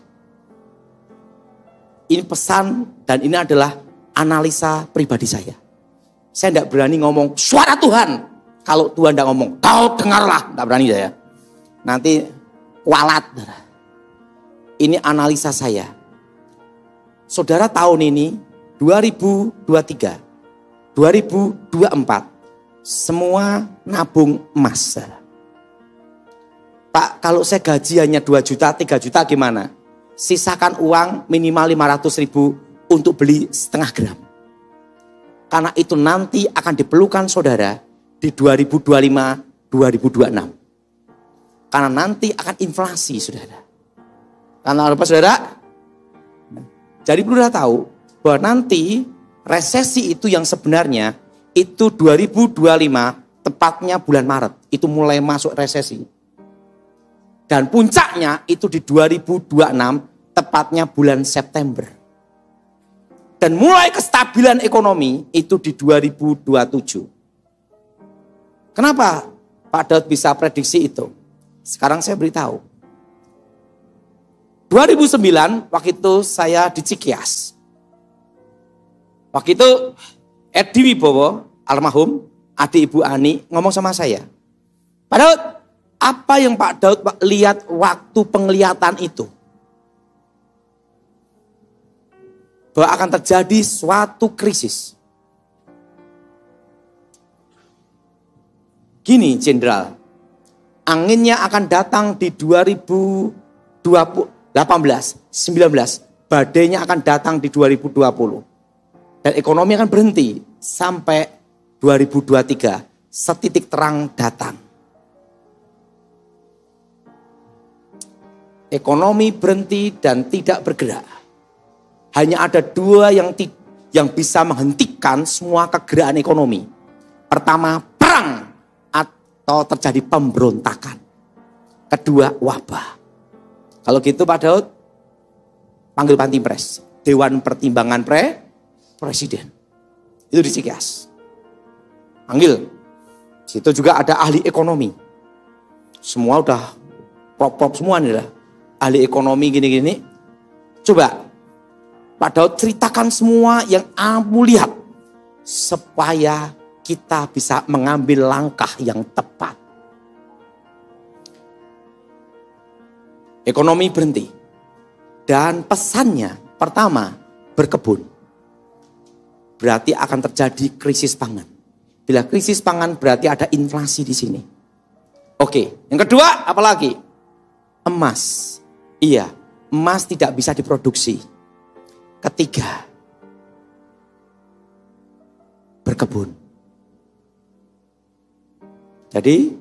Ini pesan dan ini adalah analisa pribadi saya. Saya tidak berani ngomong suara Tuhan. Kalau Tuhan tidak ngomong, kau dengarlah. Tidak berani saya. Nanti kualat. Ini analisa saya. Saudara tahun ini 2023. 2024 semua nabung emas. Pak, kalau saya gaji hanya 2 juta, 3 juta gimana? Sisakan uang minimal 500.000 untuk beli setengah gram. Karena itu nanti akan diperlukan saudara di 2025-2026. Karena nanti akan inflasi saudara. Karena apa saudara? Jadi perlu tahu bahwa nanti resesi itu yang sebenarnya itu 2025 tepatnya bulan Maret. Itu mulai masuk resesi. Dan puncaknya itu di 2026 tepatnya bulan September. Dan mulai kestabilan ekonomi itu di 2027. Kenapa Pak Daud bisa prediksi itu? Sekarang saya beritahu. 2009 waktu itu saya di Cikias. Waktu itu Edi Wibowo, almarhum, adik Ibu Ani ngomong sama saya, Pak Daud, apa yang Pak Daud lihat waktu penglihatan itu? Bahwa akan terjadi suatu krisis. Gini Jenderal, anginnya akan datang di 2018, 19, badainya akan datang di 2020. Dan ekonomi akan berhenti sampai 2023, setitik terang datang. Ekonomi berhenti dan tidak bergerak. Hanya ada dua yang bisa menghentikan semua kegerakan ekonomi. Pertama, perang atau terjadi pemberontakan. Kedua, wabah. Kalau gitu Pak Daud, panggil Pantimpres, Dewan Pertimbangan Presiden. Itu di Cikias. Panggil. Situ juga ada ahli ekonomi. Semua udah prop semua nih lah. Ahli ekonomi gini-gini. Coba Pak Daud ceritakan semua yang kamu lihat supaya kita bisa mengambil langkah yang tepat. Ekonomi berhenti. Dan pesannya pertama, berkebun. Berarti akan terjadi krisis pangan. Bila krisis pangan berarti ada inflasi di sini. Oke, yang kedua apalagi? Emas. Iya, emas tidak bisa diproduksi. Ketiga, berkebun. Jadi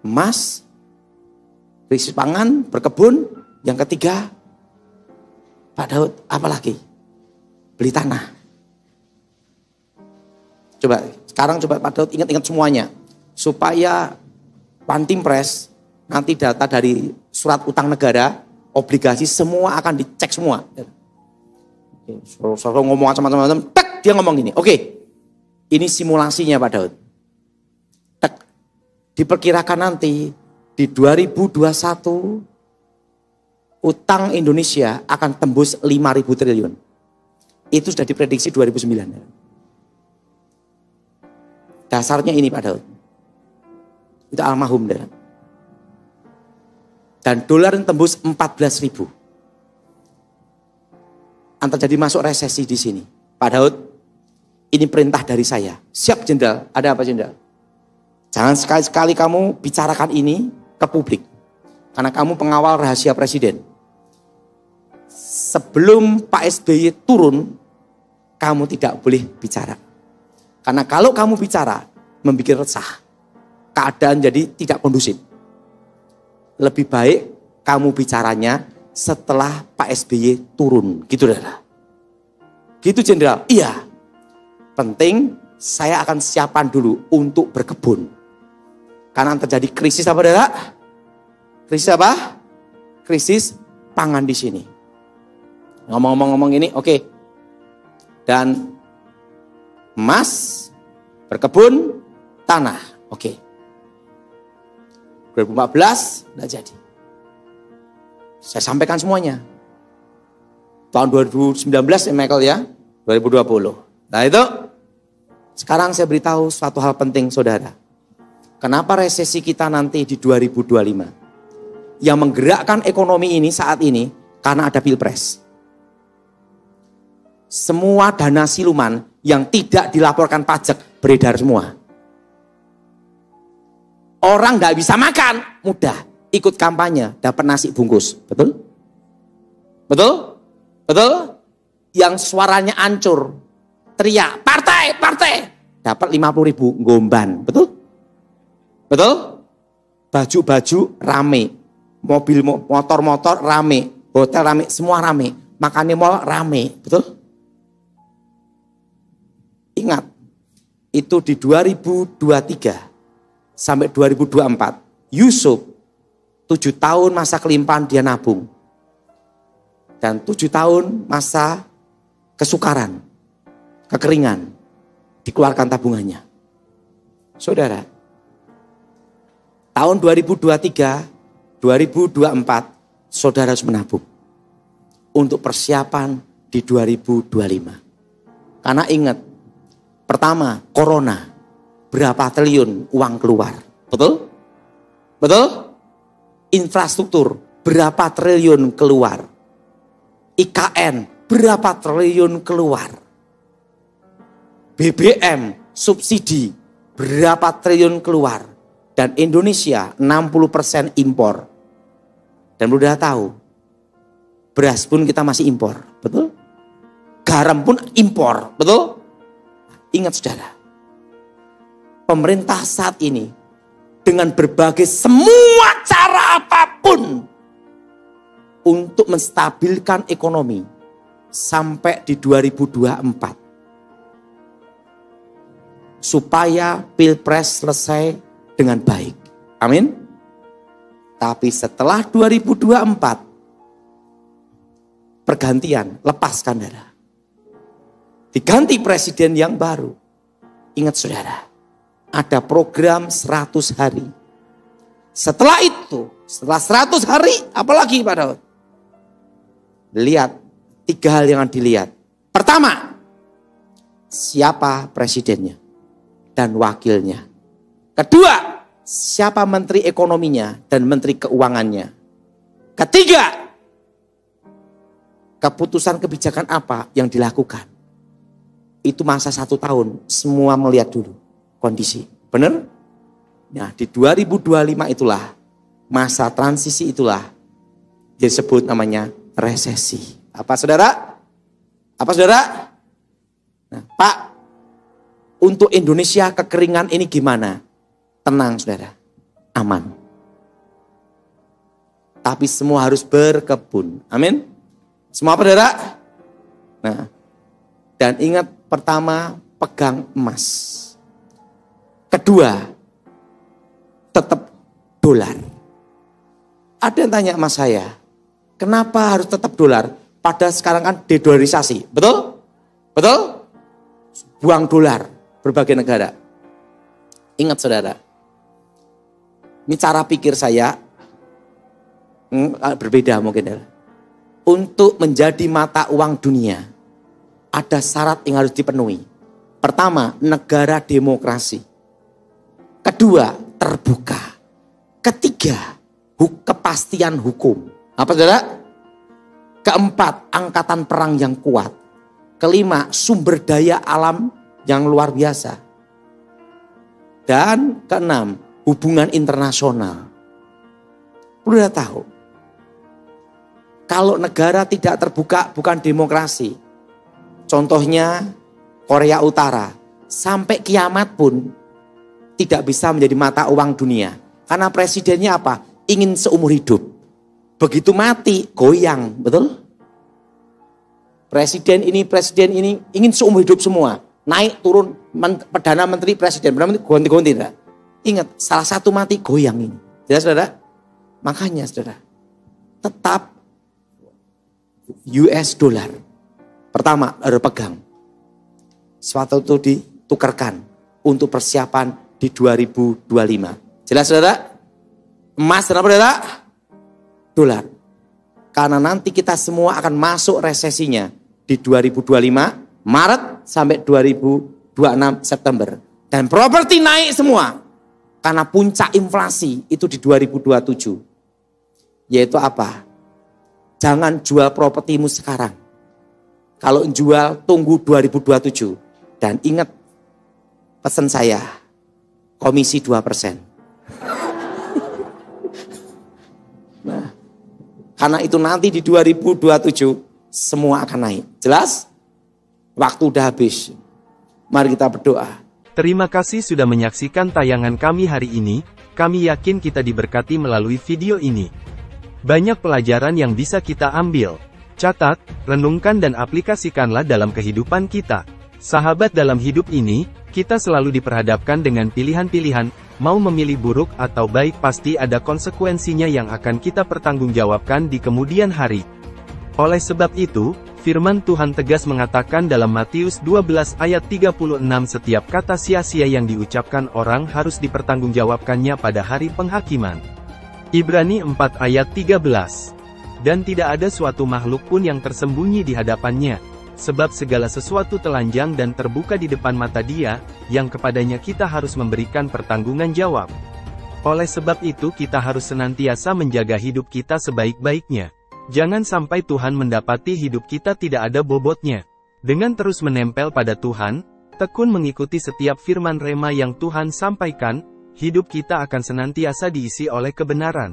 emas, krisis pangan, berkebun. Yang ketiga, Pak Daud apalagi? Beli tanah. Sekarang Pak Daud ingat-ingat semuanya. Supaya Pantimpres nanti data dari surat utang negara, obligasi semua akan dicek semua. Soal ngomong macam-macam, tak dia ngomong gini. Oke, ini simulasinya Pak Daud. Tak, diperkirakan nanti di 2021 utang Indonesia akan tembus 5.000 triliun. Itu sudah diprediksi 2009. Dasarnya ini Pak Daud. Itu almarhum. Dan dolar yang tembus 14.000. Akan terjadi masuk resesi di sini. Pak Daud, ini perintah dari saya. Siap Jenderal, ada apa Jenderal? Jangan sekali-sekali kamu bicarakan ini ke publik. Karena kamu pengawal rahasia Presiden. Sebelum Pak SBY turun, kamu tidak boleh bicara. Karena kalau kamu bicara, membuat resah. Keadaan jadi tidak kondusif. Lebih baik kamu bicaranya setelah Pak SBY turun. Gitu dah. Gitu Jenderal. Iya. Penting saya akan siapkan dulu untuk berkebun. Karena terjadi krisis apa dah? Krisis apa? Krisis pangan di sini. Ngomong-ngomong ini, oke. Dan emas, berkebun, tanah. Oke. 2014 tidak jadi. Saya sampaikan semuanya. Tahun 2019 ya Michael ya. 2020. Nah itu. Sekarang saya beritahu suatu hal penting saudara. Kenapa resesi kita nanti di 2025? Yang menggerakkan ekonomi ini saat ini karena ada pilpres. Semua dana siluman yang tidak dilaporkan pajak beredar semua. Orang gak bisa makan, mudah. Ikut kampanye, dapat nasi bungkus. Betul? Betul? Betul? Yang suaranya hancur, teriak, partai, dapat 50.000 gomban. Betul? Betul? Baju-baju rame, mobil motor rame, hotel rame, semua rame. Makannya mall rame. Betul? Ingat, itu di 2023 sampai 2024, Yusuf 7 tahun masa kelimpahan dia nabung. Dan 7 tahun masa kesukaran, kekeringan, dikeluarkan tabungannya. Saudara, tahun 2023, 2024, saudara harus menabung. untuk persiapan di 2025. Karena ingat, pertama, corona, berapa triliun uang keluar. Betul? Betul? Infrastruktur, berapa triliun keluar. IKN, berapa triliun keluar. BBM, subsidi, berapa triliun keluar. Dan Indonesia 60% impor. Dan udah tahu, beras pun kita masih impor, betul? Garam pun impor, betul? Ingat saudara, pemerintah saat ini dengan berbagai semua cara apapun untuk menstabilkan ekonomi sampai di 2024. Supaya Pilpres selesai dengan baik. Amin. Tapi setelah 2024, pergantian, lepaskan saudara. Diganti presiden yang baru. Ingat saudara, ada program 100 hari. Setelah itu, setelah 100 hari, apalagi Pak Daud? Lihat, 3 hal yang dilihat. Pertama, siapa presidennya dan wakilnya. Kedua, siapa menteri ekonominya dan menteri keuangannya. Ketiga, keputusan kebijakan apa yang dilakukan. Itu masa 1 tahun, semua melihat dulu kondisi. Benar? Nah, di 2025 itulah, masa transisi itulah, disebut namanya resesi. Apa saudara? Apa saudara? Nah, Pak, untuk Indonesia kekeringan ini gimana? Tenang saudara, aman. Tapi semua harus berkebun. Amin. Semua apa saudara? Nah, dan ingat, pertama, pegang emas. Kedua, tetap dolar. Ada yang tanya sama saya, kenapa harus tetap dolar? Padahal sekarang kan dedolarisasi, betul? Betul? Buang dolar berbagai negara. Ingat saudara, ini cara pikir saya berbeda mungkin. Untuk menjadi mata uang dunia, ada syarat yang harus dipenuhi. Pertama, negara demokrasi. Kedua, terbuka. Ketiga, kepastian hukum. Apa saudara? Keempat, angkatan perang yang kuat. Kelima, sumber daya alam yang luar biasa. Dan keenam, hubungan internasional. Perlu tahu, kalau negara tidak terbuka bukan demokrasi. Contohnya Korea Utara, sampai kiamat pun tidak bisa menjadi mata uang dunia. Karena presidennya apa? Ingin seumur hidup. Begitu mati, goyang, betul? Presiden ini ingin seumur hidup semua. Naik turun Perdana Menteri Presiden, Perdana Menteri ganti-ganti. Ingat, salah satu mati goyang ini. Jelas saudara? Makanya saudara, tetap US dollar. Pertama, harus pegang. Suatu itu ditukarkan untuk persiapan di 2025. Jelas saudara? Emas dan apa saudara? Dolar. Karena nanti kita semua akan masuk resesinya di 2025. Maret sampai 2026 September. Dan properti naik semua. Karena puncak inflasi itu di 2027. Yaitu apa? Jangan jual propertimu sekarang. Kalau jual, tunggu 2027. Dan ingat pesan saya, komisi 2%. Nah, karena itu nanti di 2027 semua akan naik. Jelas? Waktu udah habis. Mari kita berdoa. Terima kasih sudah menyaksikan tayangan kami hari ini. Kami yakin kita diberkati melalui video ini. Banyak pelajaran yang bisa kita ambil. Catat, renungkan dan aplikasikanlah dalam kehidupan kita. Sahabat, dalam hidup ini, kita selalu diperhadapkan dengan pilihan-pilihan. Mau memilih buruk atau baik, pasti ada konsekuensinya yang akan kita pertanggungjawabkan di kemudian hari. Oleh sebab itu, firman Tuhan tegas mengatakan dalam Matius 12 ayat 36, setiap kata sia-sia yang diucapkan orang harus dipertanggungjawabkannya pada hari penghakiman. Ibrani 4 ayat 13. dan tidak ada suatu makhluk pun yang tersembunyi di hadapannya. Sebab segala sesuatu telanjang dan terbuka di depan mata Dia, yang kepadanya kita harus memberikan pertanggungan jawab. Oleh sebab itu kita harus senantiasa menjaga hidup kita sebaik-baiknya. Jangan sampai Tuhan mendapati hidup kita tidak ada bobotnya. Dengan terus menempel pada Tuhan, tekun mengikuti setiap firman rema yang Tuhan sampaikan, hidup kita akan senantiasa diisi oleh kebenaran.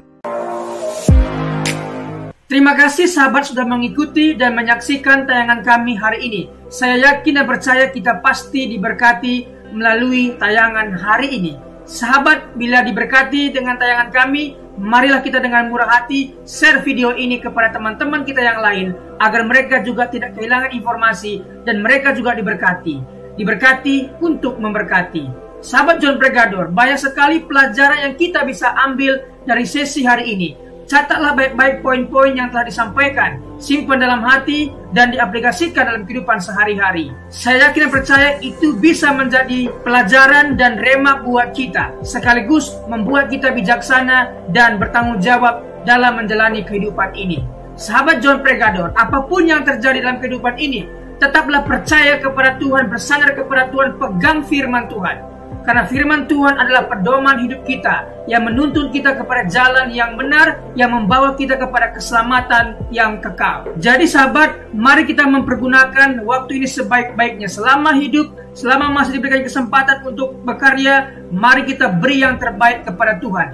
Terima kasih sahabat sudah mengikuti dan menyaksikan tayangan kami hari ini. Saya yakin dan percaya kita pasti diberkati melalui tayangan hari ini. Sahabat, bila diberkati dengan tayangan kami, marilah kita dengan murah hati share video ini kepada teman-teman kita yang lain, agar mereka juga tidak kehilangan informasi dan mereka juga diberkati. Diberkati untuk memberkati. Sahabat John Pregador, banyak sekali pelajaran yang kita bisa ambil dari sesi hari ini. Catatlah baik-baik poin-poin yang telah disampaikan, simpan dalam hati, dan diaplikasikan dalam kehidupan sehari-hari. Saya yakin dan percaya itu bisa menjadi pelajaran dan rema buat kita, sekaligus membuat kita bijaksana dan bertanggung jawab dalam menjalani kehidupan ini. Sahabat John Pregador, apapun yang terjadi dalam kehidupan ini, tetaplah percaya kepada Tuhan, bersandar kepada Tuhan, pegang firman Tuhan. Karena firman Tuhan adalah pedoman hidup kita, yang menuntun kita kepada jalan yang benar, yang membawa kita kepada keselamatan yang kekal. Jadi sahabat, mari kita mempergunakan waktu ini sebaik-baiknya. Selama hidup, selama masih diberikan kesempatan untuk berkarya, mari kita beri yang terbaik kepada Tuhan.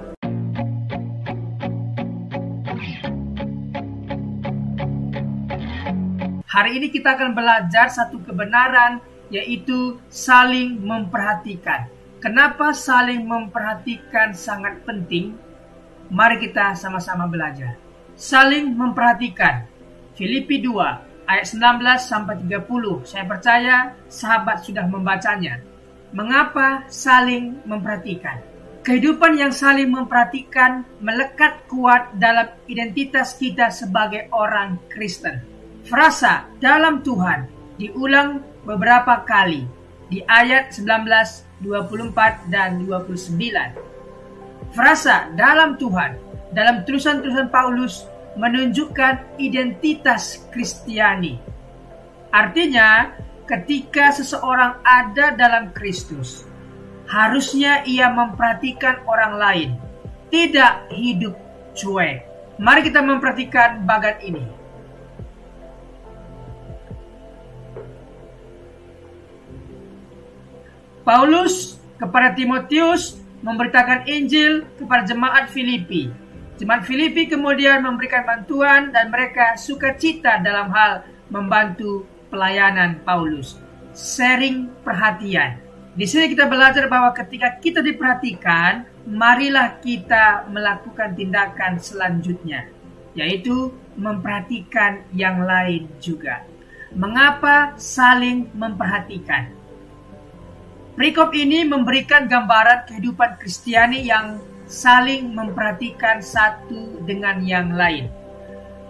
Hari ini kita akan belajar satu kebenaran, yaitu saling memperhatikan. Kenapa saling memperhatikan sangat penting? Mari kita sama-sama belajar. Saling memperhatikan. Filipi 2 ayat 19-30. Saya percaya sahabat sudah membacanya. Mengapa saling memperhatikan? Kehidupan yang saling memperhatikan melekat kuat dalam identitas kita sebagai orang Kristen. Frasa dalam Tuhan diulang beberapa kali di ayat 19, 24 dan 29. Frasa dalam Tuhan dalam tulisan-tulisan Paulus menunjukkan identitas Kristiani. Artinya, ketika seseorang ada dalam Kristus, harusnya ia memperhatikan orang lain, tidak hidup cuek. Mari kita memperhatikan bagian ini. Paulus kepada Timotius memberitakan Injil kepada jemaat Filipi. Jemaat Filipi kemudian memberikan bantuan dan mereka sukacita dalam hal membantu pelayanan Paulus. Sharing perhatian. Di sini kita belajar bahwa ketika kita diperhatikan, marilah kita melakukan tindakan selanjutnya, yaitu memperhatikan yang lain juga. Mengapa saling memperhatikan? Perikop ini memberikan gambaran kehidupan Kristiani yang saling memperhatikan satu dengan yang lain.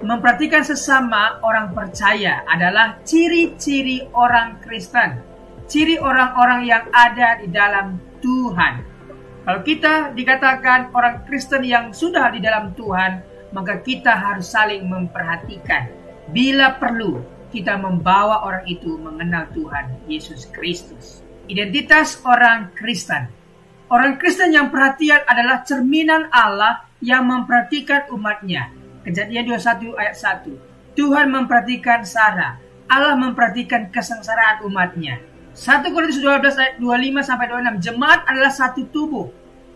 Memperhatikan sesama orang percaya adalah ciri-ciri orang Kristen, ciri orang-orang yang ada di dalam Tuhan. Kalau kita dikatakan orang Kristen yang sudah di dalam Tuhan, maka kita harus saling memperhatikan. Bila perlu, kita membawa orang itu mengenal Tuhan Yesus Kristus. Identitas orang Kristen. Orang Kristen yang perhatian adalah cerminan Allah yang memperhatikan umatnya. Kejadian 21 ayat 1. Tuhan memperhatikan Sarah. Allah memperhatikan kesengsaraan umatnya. 1 Korintus 12 ayat 25-26. Jemaat adalah satu tubuh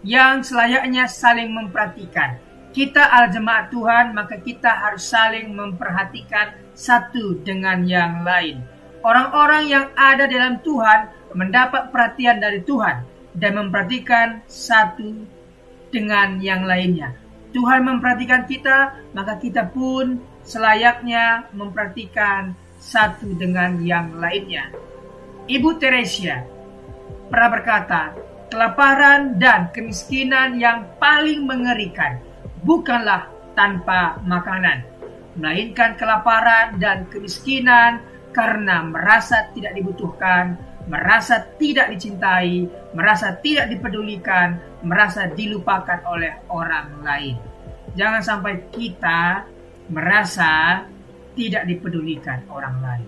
yang selayaknya saling memperhatikan. Kita adalah jemaat Tuhan, maka kita harus saling memperhatikan satu dengan yang lain. Orang-orang yang ada dalam Tuhan mendapat perhatian dari Tuhan dan memperhatikan satu dengan yang lainnya. Tuhan memperhatikan kita, maka kita pun selayaknya memperhatikan satu dengan yang lainnya. Ibu Teresia pernah berkata, kelaparan dan kemiskinan yang paling mengerikan bukanlah tanpa makanan, melainkan kelaparan dan kemiskinan karena merasa tidak dibutuhkan, merasa tidak dicintai, merasa tidak dipedulikan, merasa dilupakan oleh orang lain. Jangan sampai kita merasa tidak dipedulikan orang lain.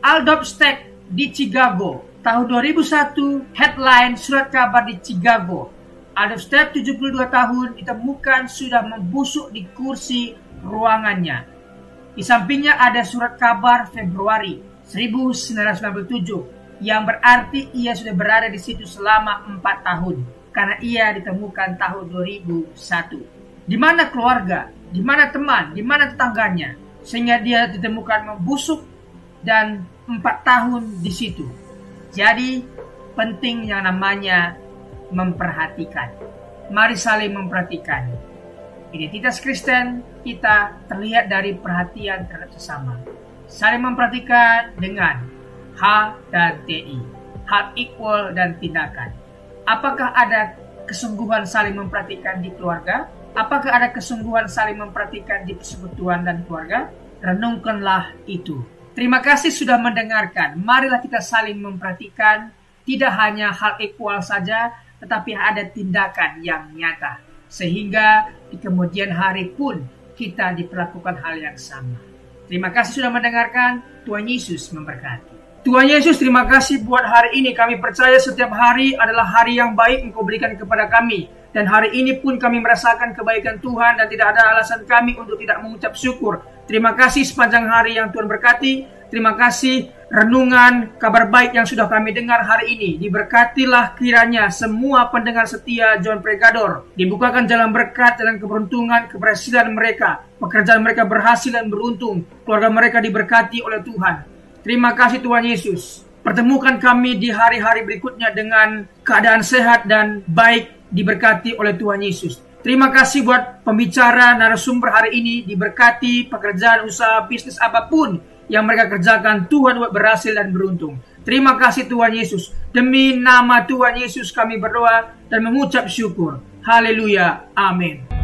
Aldous Stack di Chicago, tahun 2001, headline surat kabar di Chicago. Aldous Stack 72 tahun ditemukan sudah membusuk di kursi ruangannya. Di sampingnya ada surat kabar Februari 1997 yang berarti ia sudah berada di situ selama 4 tahun karena ia ditemukan tahun 2001. Di mana keluarga, di mana teman, di mana tetangganya sehingga dia ditemukan membusuk dan 4 tahun di situ. Jadi penting yang namanya memperhatikan. Mari saling memperhatikan. Identitas Kristen kita terlihat dari perhatian terhadap sesama. Saling memperhatikan dengan H dan TI. Hal equal dan tindakan. Apakah ada kesungguhan saling memperhatikan di keluarga? Apakah ada kesungguhan saling memperhatikan di persekutuan dan keluarga? Renungkanlah itu. Terima kasih sudah mendengarkan. Marilah kita saling memperhatikan. Tidak hanya hal equal saja, tetapi ada tindakan yang nyata. Sehingga di kemudian hari pun kita diperlakukan hal yang sama. Terima kasih sudah mendengarkan. Tuhan Yesus memberkati. Tuhan Yesus, terima kasih buat hari ini. Kami percaya setiap hari adalah hari yang baik Engkau berikan kepada kami. Dan hari ini pun kami merasakan kebaikan Tuhan dan tidak ada alasan kami untuk tidak mengucap syukur. Terima kasih sepanjang hari yang Tuhan berkati. Terima kasih renungan kabar baik yang sudah kami dengar hari ini. Diberkatilah kiranya semua pendengar setia John Pregador. Dibukakan jalan berkat, jalan keberuntungan, keberhasilan mereka. Pekerjaan mereka berhasil dan beruntung. Keluarga mereka diberkati oleh Tuhan. Terima kasih Tuhan Yesus. Pertemukan kami di hari-hari berikutnya dengan keadaan sehat dan baik diberkati oleh Tuhan Yesus. Terima kasih buat pembicara narasumber hari ini. Diberkati pekerjaan, usaha, bisnis apapun yang mereka kerjakan. Tuhan buat berhasil dan beruntung. Terima kasih Tuhan Yesus. Demi nama Tuhan Yesus kami berdoa dan mengucap syukur. Haleluya. Amin.